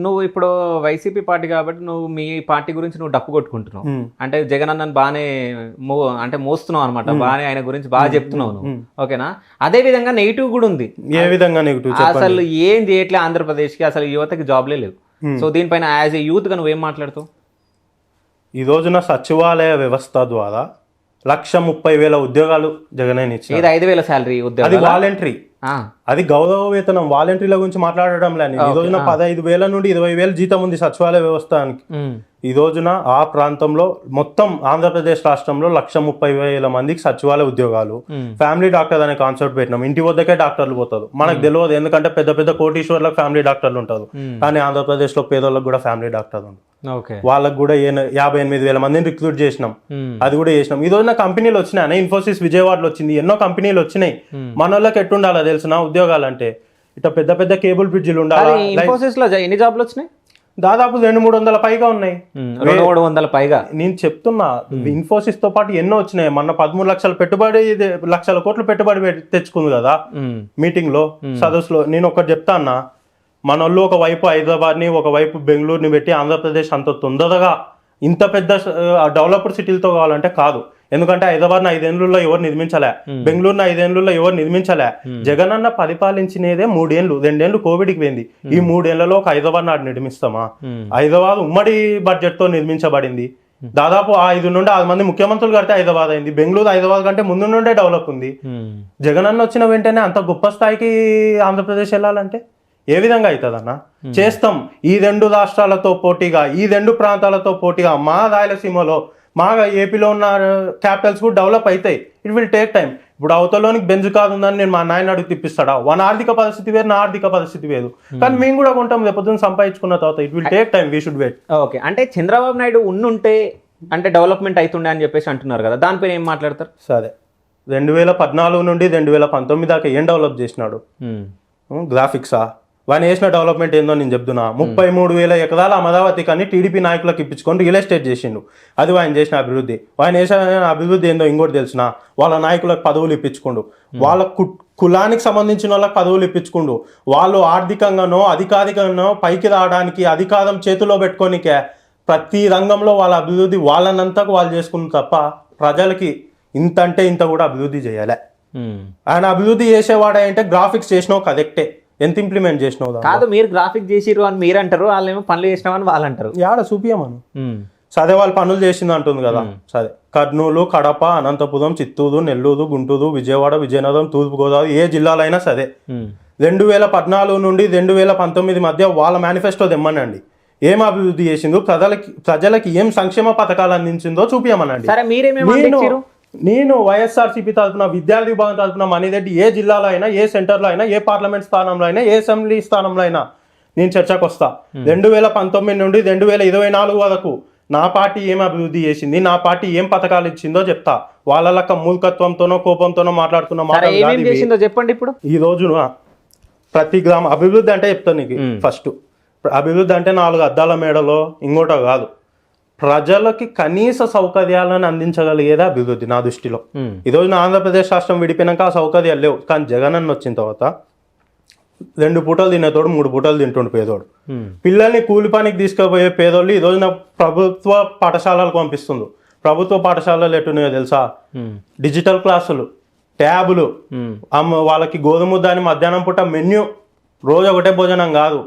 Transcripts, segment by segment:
నువ్వు ఇప్పుడు YCP party కాబట్టి నువ్వు మీ పార్టీ గురించి నువ్వు డప్పు కొట్టుకుంటున్నావు. అంటే జగన్ అన్నని బాగానే అంటే మోస్తున్నావు అనమాట, బాగానే ఆయన గురించి బాగా చెప్తున్నావు నువ్వు, ఓకేనా? అదే విధంగా నెగిటివ్ కూడా ఉంది. ఏ విధంగా నెగిటివ్? అసలు ఏం చేయట్లే ఆంధ్రప్రదేశ్కి, అసలు యువతకి జాబ్లే లేవు. సో దీనిపైన యాజ్ ఏ యూత్ గా నువ్వేం మాట్లాడుతావు? ఈ రోజున సచివాలయ వ్యవస్థ ద్వారా 1,30,000 ఉద్యోగాలు జగన్ ఇచ్చారు. 5,000 శాలరీ ఉద్యోగం, అది వాలంటరీ, అది గౌరవ వేతనం. వాలంటీర్ల గురించి మాట్లాడడం లేదు. ఈ రోజున 15,000 నుండి 20,000 జీతం ఉంది సచివాలయ వ్యవస్థకి. ఈ రోజున ఆ ప్రాంతంలో మొత్తం ఆంధ్రప్రదేశ్ రాష్ట్రంలో 1,30,000 మందికి సచివాలయ ఉద్యోగాలు. ఫ్యామిలీ డాక్టర్ అనే కాన్సెప్ట్ పెట్టినాం. ఇంటి వద్దకే డాక్టర్లు పోతారు. మనకు తెలియదు, ఎందుకంటే పెద్ద పెద్ద కోటీశ్వర్లకు ఫ్యామిలీ డాక్టర్లు ఉంటారు. కానీ ఆంధ్రప్రదేశ్ లో పేదోళ్ళకి కూడా ఫ్యామిలీ డాక్టర్లు ఉంటారు. వాళ్ళకు కూడా 58,000 మందిని రిక్రూట్ చేసినాం. అది కూడా చేసినాం. ఈ రోజున కంపెనీలు వచ్చినాయి. ఇన్ఫోసిస్ విజయవాడలో వచ్చింది, ఎన్నో కంపెనీలు వచ్చినాయి. మన వాళ్ళకి ఎట్టుండాలా తెలిసిన ఉద్యోగాలు అంటే ఇట్లా పెద్ద పెద్ద కేబుల్ బ్రిడ్జిలు ఉండాలి. ఇన్ఫోసిస్ లో ఎన్ని జాబ్లు వచ్చినాయి? దాదాపు 200-300 పైగా ఉన్నాయి. 200-300 పైగా. నేను చెప్తున్నా, ఇన్ఫోసిస్ తో పాటు ఎన్నో వచ్చినాయి. మొన్న 13 లక్షల పెట్టుబడి, 1,00,000 కోట్లు పెట్టుబడి తెచ్చుకుంది కదా మీటింగ్ లో, సదస్సులో. నేను ఒకటి చెప్తా అన్నా, మన వాళ్ళు ఒకవైపు హైదరాబాద్ ని, ఒకవైపు బెంగళూరుని పెట్టి ఆంధ్రప్రదేశ్ అంత తొందరగా ఇంత పెద్ద డెవలప్డ్ సిటీలతో కావాలంటే కాదు. ఎందుకంటే హైదరాబాద్ 5 ఏళ్లలో ఎవరు నిర్మించలే, బెంగళూరుని 5 ఏళ్లలో ఎవరు నిర్మించలే. జగన్ అన్న పరిపాలించినదే 3 ఏళ్ళు, 2 ఏళ్ళు కోవిడ్కి పోయింది. ఈ 3 ఏళ్లలో ఒక హైదరాబాద్ నాడు నిర్మిస్తామా? హైదరాబాద్ ఉమ్మడి బడ్జెట్ తో నిర్మించబడింది. దాదాపు 5 నుండి 6 మంది ముఖ్యమంత్రులు కడితే హైదరాబాద్ అయింది. బెంగళూరు హైదరాబాద్ కంటే ముందు నుండే డెవలప్ ఉంది. జగన్ అన్న వచ్చిన వెంటనే అంత గొప్ప స్థాయికి ఆంధ్రప్రదేశ్ వెళ్ళాలంటే ఏ విధంగా అవుతుందన్న? చేస్తాం. ఈ 2 రాష్ట్రాలతో పోటీగా, ఈ 2 ప్రాంతాలతో పోటీగా మా రాయలసీమలో, మా ఏపీలో ఉన్న క్యాపిటల్స్ కూడా డెవలప్ అవుతాయి. It will take time. ఇప్పుడు అవతలోనికి బెంజ్ కాదు ఉందని నేను మా నాయన అడుగు తిప్పిస్తాడా? మన ఆర్థిక పరిస్థితి వేరు, నా ఆర్థిక పరిస్థితి వేరు. కానీ మేము కూడా కొంటాం రేపొద్దున సంపాదించుకున్న తర్వాత. It will take time, we should wait. Okay, అంటే చంద్రబాబు నాయుడు ఉండుంటే అంటే డెవలప్మెంట్ అవుతుండే అని చెప్పేసి అంటున్నారు కదా, దానిపైన ఏం మాట్లాడతారు? సరే, 2014 నుండి 2019 దాకా ఏం డెవలప్ చేసినాడు? గ్రాఫిక్సా? వాని వేసిన డెవలప్మెంట్ ఏందో నేను చెప్తున్నా. 33,000 ఎకరాల అమరావతి కానీ టీడీపీ నాయకులకు ఇప్పించుకొని రియల్ ఎస్టేట్ చేసిండు. అది ఆయన చేసిన అభివృద్ధి. ఆయన వేసిన అభివృద్ధి ఏందో ఇంకోటి తెలిసిన, వాళ్ళ నాయకులకు పదవులు ఇప్పించుకుండు, వాళ్ళ కులానికి సంబంధించిన వాళ్ళకి పదవులు ఇప్పించుకుండు. వాళ్ళు ఆర్థికంగానో అధికారికంగానో పైకి రావడానికి, అధికారం చేతిలో పెట్టుకోనికే ప్రతి రంగంలో వాళ్ళ అభివృద్ధి వాళ్ళనంతకు వాళ్ళు చేసుకున్న తప్ప ప్రజలకి ఇంత అంటే ఇంత కూడా అభివృద్ధి చేయాలి. ఆయన అభివృద్ధి చేసేవాడే అంటే గ్రాఫిక్స్ చేసినావు కరెక్టే, ఎంత ఇంప్లిమెంట్ చేసినావు కాదు. మీరు గ్రాఫిక్ చేసిరు అని మీరు అంటారు, వాళ్ళు ఏమో పనులు చేసినామని వాళ్ళు అంటారు. యాడ చూపియమను. సరే, వాళ్ళు పనులు చేసింది అంటుంది కదా. సరే, కర్నూలు, కడప, అనంతపురం, చిత్తూరు, నెల్లూరు, గుంటూరు, విజయవాడ, విజయనగరం, తూర్పుగోదావరి, ఏ జిల్లాలైనా సరే 2014 నుండి 2019 మధ్య వాళ్ళ మేనిఫెస్టో తెమ్మనండి. ఏం అభివృద్ధి చేసిందో, ప్రజలకి ఏం సంక్షేమ పథకాలు అందించిందో చూపియమనండి. నేను వైఎస్ఆర్సీపీ తరఫున, విద్యార్థి విభాగం తరఫున మణిరెడ్డి ఏ జిల్లాలో అయినా, ఏ సెంటర్లో అయినా, ఏ పార్లమెంట్ స్థానంలో అయినా, ఏ అసెంబ్లీ స్థానంలో అయినా నేను చర్చకు వస్తా. 2019 నుండి 2024 వరకు నా పార్టీ ఏం అభివృద్ధి చేసింది, నా పార్టీ ఏం పథకాలు ఇచ్చిందో చెప్తా. వాళ్ళ మూర్ఖత్వంతోనో కోపంతోనో మాట్లాడుతున్న మాట చెప్పండి. ఇప్పుడు ఈ రోజున ప్రతి గ్రామ అభివృద్ధి అంటే చెప్తాను నీకు. ఫస్ట్ అభివృద్ధి అంటే 4 అద్దాల మేడలో ఇంకోటో కాదు, ప్రజలకి కనీస సౌకర్యాలను అందించగలిగేదే అభివృద్ధి నా దృష్టిలో. ఈ రోజున ఆంధ్రప్రదేశ్ రాష్ట్రం విడిపోయినాక ఆ సౌకర్యాలు లేవు. కానీ జగన్ అన్న వచ్చిన తర్వాత 2 పూటలు తినేతోడు 3 పూటలు తింటుండు పేదోడు. పిల్లల్ని కూలి పనికి తీసుకుపోయే పేదోళ్ళు ఈ రోజున ప్రభుత్వ పాఠశాలలకు పంపిస్తుంది. ప్రభుత్వ పాఠశాలలు ఎట్టున్నాయో తెలుసా? డిజిటల్ క్లాసులు, ట్యాబులు, వాళ్ళకి గోధుమ దాని మధ్యాహ్నం పూట మెన్యూ, రోజు ఒకటే భోజనం కాదు,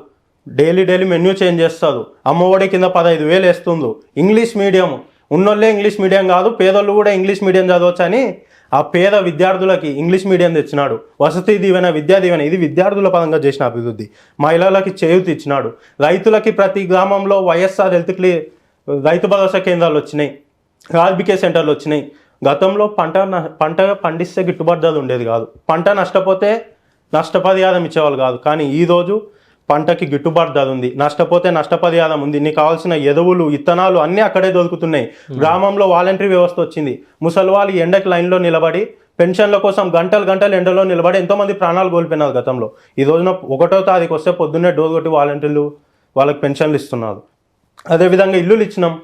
డైలీ మెన్యూ చేంజ్ చేస్తారు. అమ్మఒడి కింద 15,000 వేస్తుంది. ఇంగ్లీష్ మీడియం ఉన్నోళ్ళే ఇంగ్లీష్ మీడియం కాదు, పేదోళ్ళు కూడా ఇంగ్లీష్ మీడియం చదవచ్చు అని ఆ పేద విద్యార్థులకి ఇంగ్లీష్ మీడియం తెచ్చినాడు. వసతి దీవెన, విద్యా దీవెన, ఇది విద్యార్థుల పరంగా చేసిన అభివృద్ధి. మహిళలకి చేయూతి ఇచ్చినాడు. రైతులకి ప్రతి గ్రామంలో వైఎస్ఆర్ రైతు భరోసా కేంద్రాలు వచ్చినాయి, ఆర్బికే సెంటర్లు వచ్చినాయి. గతంలో పంట పండిస్తే గిట్టుబాటు ధర ఉండేది కాదు, పంట నష్టపోతే నష్టపరిహారం ఇచ్చేవాళ్ళు కాదు. కానీ ఈరోజు పంటకి గిట్టుబాటు ధర ఉంది, నష్టపోతే నష్టపరిహారం ఉంది, నీకు కావాల్సిన ఎరువులు, విత్తనాలు అన్నీ అక్కడే దొరుకుతున్నాయి. గ్రామంలో వాలంటరీ వ్యవస్థ వచ్చింది. ముసలి వాళ్ళు ఎండకి లైన్లో నిలబడి పెన్షన్ల కోసం గంటలు ఎండలో నిలబడి ఎంతోమంది ప్రాణాలు కోల్పోయినారు గతంలో. ఈ రోజున 1వ తారీఖు వస్తే పొద్దున్నే డోర్ కొట్టి వాలంటీర్లు వాళ్ళకి పెన్షన్లు ఇస్తున్నారు. అదేవిధంగా ఇల్లులు ఇచ్చినాం,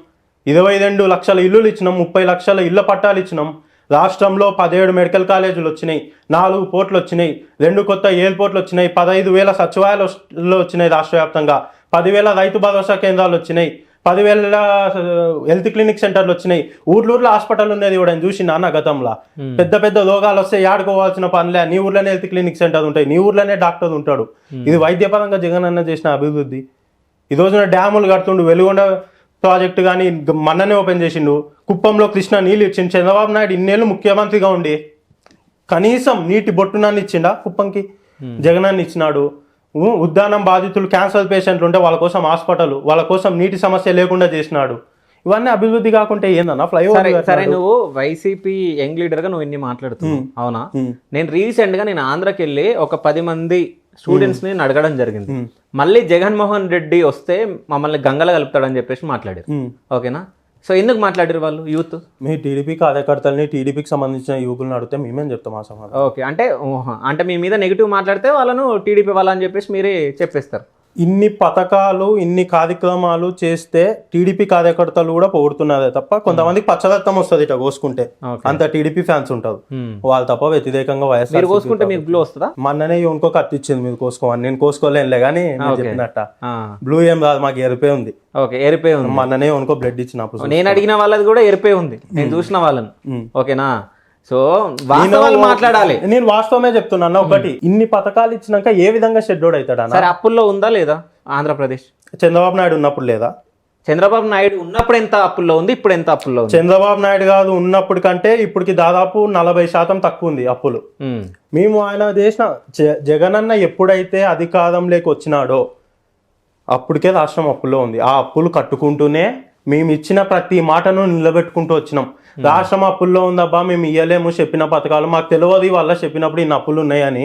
22 లక్షల ఇల్లులు ఇచ్చినాం, 30 లక్షల ఇళ్ల పట్టాలు ఇచ్చినాం. రాష్ట్రంలో 17 మెడికల్ కాలేజీలు వచ్చినాయి, 4 పోర్ట్లు వచ్చినాయి, 2 కొత్త ఎయిర్పోర్ట్లు వచ్చినాయి, 15,000 సచివాలయాలు వచ్చినాయి రాష్ట్ర వ్యాప్తంగా, 10,000 రైతు భరోసా కేంద్రాలు వచ్చినాయి, 10,000 హెల్త్ క్లినిక్ సెంటర్లు వచ్చినాయి, ఊర్లూరులో హాస్పిటల్ ఉన్నది కూడా చూసి నాన్న గతంలో. పెద్ద పెద్ద రోగాలు వస్తే ఆడుకోవాల్సిన పనిలే, నీ ఊర్లోనే హెల్త్ క్లినిక్ సెంటర్ ఉంటాయి, నీ ఊర్లోనే డాక్టర్ ఉంటాడు. ఇది వైద్యపరంగా జగన్ అన్న చేసిన అభివృద్ధి. ఈ రోజున డ్యాములు కడుతుండు, వెలుగొండ ప్రాజెక్టు కానీ మొన్ననే ఓపెన్ చేసిండు, కుప్పంలో కృష్ణ నీళ్ళు ఇచ్చిండు. చంద్రబాబు నాయుడు ఇన్నేళ్ళు ముఖ్యమంత్రిగా ఉండి కనీసం నీటి బొట్టునాన్ని ఇచ్చిండా కుప్పంకి? జగనాన్ని ఇచ్చినాడు. ఉద్దానం బాధితులు, క్యాన్సర్ పేషెంట్లు ఉంటే వాళ్ళ కోసం హాస్పిటల్, వాళ్ళ కోసం నీటి సమస్య లేకుండా చేసినాడు. ఇవన్నీ అభివృద్ధి కాకుంటే ఏందన్నా ఫ్లైఓవర్? సరే, నువ్వు వైసీపీ యంగ్ లీడర్ గా నువ్వు ఇన్ని మాట్లాడుతున్నావు, అవునా? నేను రీసెంట్ గా ఆంధ్రాకి వెళ్ళి ఒక 10 మంది స్టూడెంట్స్ ని అడగడం జరిగింది. మళ్ళీ జగన్మోహన్ రెడ్డి వస్తే మమ్మల్ని గంగల కలుపుతాడని చెప్పేసి మాట్లాడారు. ఓకేనా? సో ఎందుకు మాట్లాడారు వాళ్ళు యూత్? మీ టీడీపీ కార్యకర్తల్ని, టీడీపీకి సంబంధించిన యువకులను అడిగితే మేమేం చెప్తాం ఆ సమాధానం. ఓకే, అంటే మీ మీద నెగిటివ్ మాట్లాడితే వాళ్ళను టీడీపీ వాళ్ళని చెప్పేసి మీరే చెప్పేస్తారు. ఇన్ని పథకాలు, ఇన్ని కార్యక్రమాలు చేస్తే టీడీపీ కార్యకర్తలు కూడా పొగుడుతున్నారే తప్ప కొంతమందికి పచ్చదత్తం వస్తుంది ఇట్లా కోసుకుంటే, అంత టీడీపీ ఫ్యాన్స్ ఉంటారు వాళ్ళు తప్ప వ్యతిరేకంగా వైఎస్ఆర్ కోసుకుంటే మీకు బ్లూ వస్తుందా? మొన్ననే ఇంకో కత్తి ఇచ్చింది మీరు కోసుకోమని, నేను కోసుకోలేనులే కానీ చెప్పినట్ట బ్లూ ఏం రాదు, మాకు ఎరిపే ఉంది. ఓకే, ఎరిపే ఉంది. మొన్ననే ఇంకో బ్లడ్ ఇచ్చినప్పుడు నేను అడిగిన వాళ్ళది కూడా ఎరిపే ఉంది, నేను చూసిన వాళ్ళని. ఓకేనా? సో వాస్తవాలు మాట్లాడాలి. నేను వాస్తవమే చెప్తున్నా. ఒకటి, ఇన్ని పథకాలు ఇచ్చినాక ఏ విధంగా షెడ్యూల్ అవుతాడా? సరే, అప్పుల్లో ఉందా లేదా ఆంధ్రప్రదేశ్? చంద్రబాబు నాయుడు ఉన్నప్పుడు లేదా? చంద్రబాబు నాయుడు ఉన్నప్పుడు ఎంత అప్పుల్లో ఉంది, ఇప్పుడు ఎంత అప్పుల్లో ఉంది? చంద్రబాబు నాయుడు కాదు ఉన్నప్పుడు కంటే ఇప్పటికి దాదాపు 40% తక్కువ ఉంది అప్పులు. మేము ఆయన చేసిన జగనన్న ఎప్పుడైతే అధికారంలోకి వచ్చినాడో అప్పటికే రాష్ట్రం అప్పుల్లో ఉంది. ఆ అప్పులు కట్టుకుంటూనే మేము ఇచ్చిన ప్రతి మాటను నిలబెట్టుకుంటూ వచ్చినాం. రాష్ట్రం అప్పుల్లో ఉందబ్బా, మేము ఇయ్యలేము, చెప్పిన పథకాలు మాకు తెలియదు వాళ్ళ చెప్పినప్పుడు ఇన్ని అప్పులు ఉన్నాయని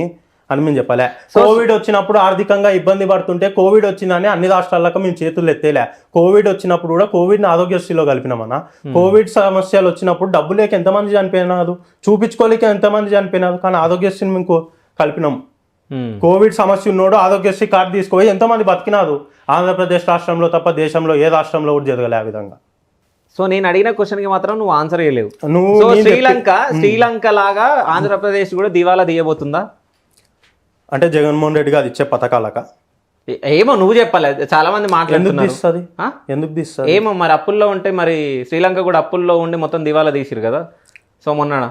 మేము చెప్పలే. కోవిడ్ వచ్చినప్పుడు ఆర్థికంగా ఇబ్బంది పడుతుంటే కోవిడ్ వచ్చిందని అన్ని రాష్ట్రాలకు మేము చేతులు ఎత్తేలే. కోవిడ్ వచ్చినప్పుడు కూడా కోవిడ్ని ఆరోగ్యశ్రీలో కలిపినామన్నా. కోవిడ్ సమస్యలు వచ్చినప్పుడు డబ్బు లేక ఎంతమంది చనిపోయినారు, చూపించుకోలేక ఎంతమంది చనిపోయినారు, కానీ ఆరోగ్యశ్రీని మేము కలిపినాం. కోవిడ్ సమస్య ఉన్నోడు ఆరోగ్యశ్రీ కార్డు తీసుకుపోయి ఎంతమంది బతికినారు. ఆంధ్రప్రదేశ్ రాష్ట్రంలో తప్ప దేశంలో ఏ రాష్ట్రంలో కూడా జరగలే ఆ విధంగా. సో నేను అడిగిన క్వశ్చన్ కి మాత్రం నువ్వు ఆన్సర్ చేయలేవు. సో శ్రీలంక లాగా ఆంధ్రప్రదేశ్ కూడా దివాలా తీయబోతుందా? అంటే జగన్మోహన్ రెడ్డి గారు ఇచ్చే పథకాలక ఏమో నువ్వు చెప్పాలి. చాలా మంది మాట్లాడుతున్నారు ఎందుకు తీస్తుంది ఏమో. మరి అప్పుల్లో ఉంటే మరి శ్రీలంక కూడా అప్పుల్లో ఉండి మొత్తం దివాలా తీసిరు కదా. సో మొన్న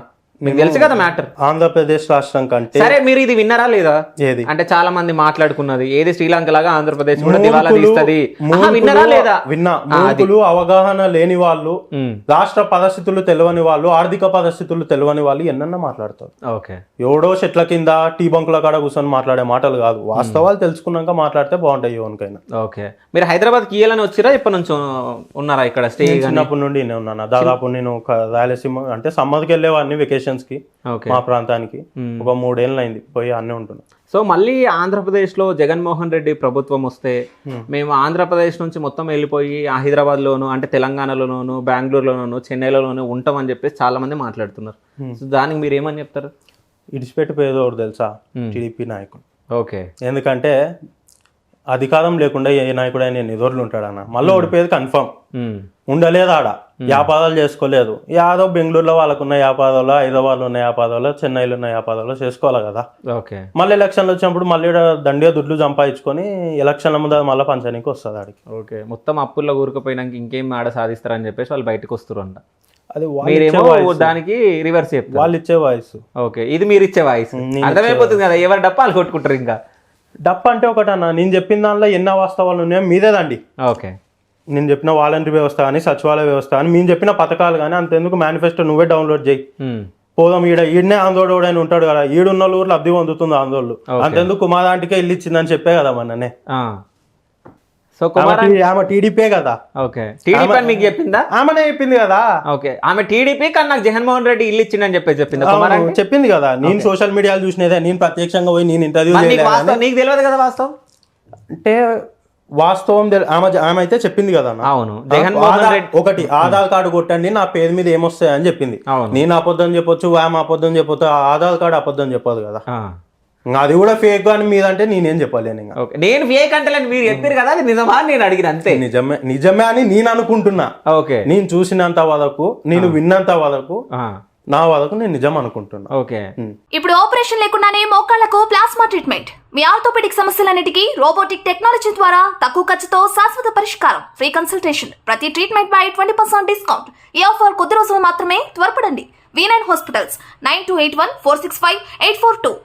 మీకు తెలుసు కదా మ్యాటర్. ఆంధ్రప్రదేశ్ రాష్ట్రం కంటే సరే, మీరు ఇది విన్నారా లేదా? ఏది? అంటే చాలా మంది మాట్లాడుకున్నది ఏది శ్రీలంక లాగా ఆంధ్రప్రదేశ్ కూడా దివాలా తీస్తుంది. విన్నారా లేదా? విన్నా. మూర్ఖులు, అవగాహన లేని వాళ్ళు, రాష్ట్ర పరిస్థితులు తెలియని వాళ్ళు, ఆర్థిక పరిస్థితులు తెలియని వాళ్ళు ఎన్నన్నా మాట్లాడతారు. ఓకే, ఎవడో చెట్ల కింద టీ బంకుల కాడ కూర్చొని మాట్లాడే మాటలు కాదు. వాస్తవాలు తెలుసుకున్నాక మాట్లాడితే బాగుంటాయి ఎవరికైనా. ఓకే, మీరు హైదరాబాద్ కి ఇయ్యాలని వచ్చిరా? ఇప్పటి నుంచి ఉన్నారా ఇక్కడ స్టే? చిన్నప్పటి నుండి నేను ఉన్నాను. దాదాపు నేను రాయలసీమ అంటే సమ్మర్కి వెళ్ళేవాడిని వెకేషన్స్ కి మా ప్రాంతానికి. ఒక 3 ఏళ్ళు అయింది పోయి అన్నీ ఉంటున్నాం. సో మళ్ళీ ఆంధ్రప్రదేశ్ లో జగన్మోహన్ రెడ్డి ప్రభుత్వం వస్తే మేము ఆంధ్రప్రదేశ్ నుంచి మొత్తం వెళ్ళిపోయి హైదరాబాద్ లోను, అంటే తెలంగాణలోను, బెంగళూరులోను, చెన్నైలోను ఉంటామని చెప్పేసి చాలా మంది మాట్లాడుతున్నారు. సో దానికి మీరు ఏమని చెప్తారు? ఇడిచిపెట్టిపోయేదోడు తెలుసా? టీడీపీ నాయకుడు. ఓకే, ఎందుకంటే అధికారం లేకుండా ఏ నాయకుడు అయినా ఎన్ని రోజులు ఉంటాడన్న. మళ్ళీ ఓడిపోయేది కన్ఫర్మ్. ఉండలేదు ఆడ, వ్యాపారాలు చేసుకోలేదు. యాదో బెంగళూరులో వాళ్ళకున్న వ్యాపారాలు, హైదరాబాద్లో ఉన్న వ్యాపారాలు, చెన్నైలో ఉన్న వ్యాపారాలు చేసుకోవాలి కదా. ఓకే, మళ్ళీ ఎలక్షన్లు వచ్చినప్పుడు మళ్ళీ దండిగా దుడ్లు సంపాదించుకొని ఎలక్షన్ల ముందు మళ్ళీ పంచడానికి వస్తుంది ఆడికి. ఓకే, మొత్తం అప్పుల్లో ఊరుకుపోయినాక ఇంకేం ఆడ సాధిస్తారని చెప్పేసి వాళ్ళు బయటకు వస్తారు అంట. అది దానికి రివర్స్ చెప్తారు, వాళ్ళు ఇచ్చే వాయిస్. ఓకే, ఇది మీరు ఇచ్చే వాయిస్. అర్థమైపోతుంది కదా, ఎవరి డప్ప వాళ్ళు కొట్టుకుంటారు. ఇంకా డప్ప అంటే ఒకటన్నా, నేను చెప్పిన దానిలో ఎన్ని వాస్తవాలు ఉన్నాయో మీదేదండి. ఓకే, నేను చెప్పిన వాలంటరీ వ్యవస్థ కానీ, సచివాలయ వ్యవస్థ కానీ, మేము చెప్పిన పథకాలు కానీ, అంతెందుకు మేనిఫెస్టో నువ్వే డౌన్లోడ్ చేయి. పోదాం, ఈడనే ఆందోళన ఆయన ఉంటాడు కదా, ఈడున్న ఊర్లో లబ్ధి పొందుతుంది ఆందోళన. అంతెందుకు మా దాంటికే ఇల్లు ఇచ్చిందని చెప్పే కదా మొన్ననే. సో ఆమె టీడీపీ కదా. ఓకే, టీడీపీ మీకు చెప్పిందా? ఆమెనే చెప్పింది కదా. ఓకే, ఆమె టీడీపీ కానీ నాకు జగన్మోహన్ రెడ్డి ఇల్లు ఇచ్చిందని చెప్పింది. చెప్పింది కదా. నేను సోషల్ మీడియాలో చూసినదే, నేను ప్రత్యక్షంగా పోయి నేను ఇంటర్వ్యూ నీకు తెలియదు కదా వాస్తవం అంటే. వాస్తవం ఆమె అయితే చెప్పింది కదా. అవును, ఒకటి ఆధార్ కార్డు కొట్టండి నా పేరు మీద ఏమొస్తాయి అని చెప్పింది. నేను అబద్ధం చెప్పొచ్చు, ఆమె అబద్ధం చెప్పొచ్చు, ఆధార్ కార్డు అబద్ధం చెప్పదు కదా. అది కూడా ఫేక్ అని మీదంటే నేనేం చెప్పలేను. నేను ఫేక్ అంటే మీరు చెప్పారు కదా, అది నిజమా నేను అడిగిన అంతే. నిజమే అని నేను అనుకుంటున్నా. ఓకే, నేను చూసినంత వరకు, నేను విన్నంత వరకు నా వరకు నేను నిజం అనుకుంటున్నా. ఓకే. ఇప్పుడు ఆపరేషన్ లేకుండానే మోకాళ్లకు ప్లాస్మా ట్రీట్మెంట్. మీ ఆర్థోపెడిక్ సమస్యలన్నిటికీ రోబోటిక్ టెక్నాలజీ ద్వారా తక్కువ ఖర్చుతో శాశ్వత పరిష్కారం. Free consultation. ప్రతి ట్రీట్మెంట్ పై 20% డిస్కౌంట్. ఈ ఆఫర్ కొద్ది రోజులు మాత్రమే. త్వరపడండి. V9 hospitals 9281465842.